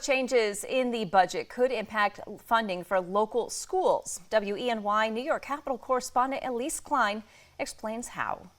Changes in the budget could impact funding for local schools. WENY New York Capitol correspondent Elise Klein explains how.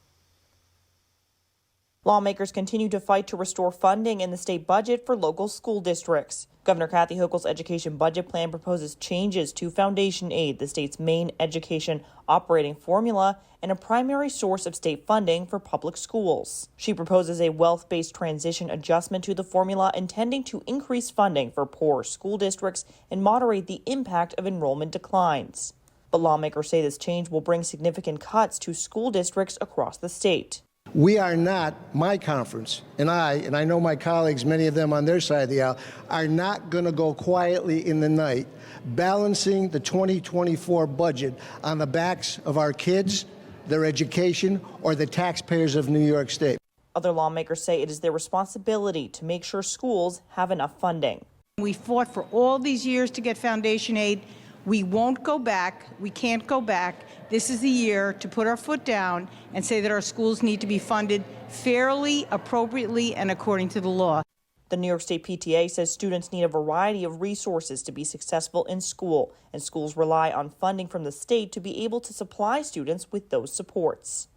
Lawmakers continue to fight to restore funding in the state budget for local school districts. Governor Kathy Hochul's education budget plan proposes changes to foundation aid, the state's main education operating formula and a primary source of state funding for public schools. She proposes a wealth-based transition adjustment to the formula intending to increase funding for poor school districts and moderate the impact of enrollment declines. But lawmakers say this change will bring significant cuts to school districts across the state. We are not, my conference, and I know my colleagues, many of them on their side of the aisle, are not going to go quietly in the night balancing the 2024 budget on the backs of our kids, their education, or the taxpayers of New York State. Other lawmakers say it is their responsibility to make sure schools have enough funding. We fought for all these years to get foundation aid. We won't go back. We can't go back. This is the year to put our foot down and say that our schools need to be funded fairly, appropriately, and according to the law. The New York State PTA says students need a variety of resources to be successful in school, and schools rely on funding from the state to be able to supply students with those supports.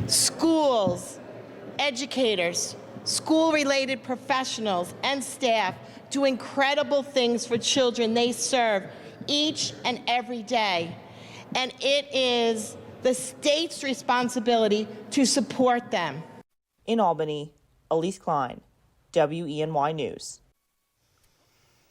Schools, educators, school-related professionals, and staff do incredible things for children they serve each and every day. And it is the state's responsibility to support them. In Albany, Elise Klein, WENY News.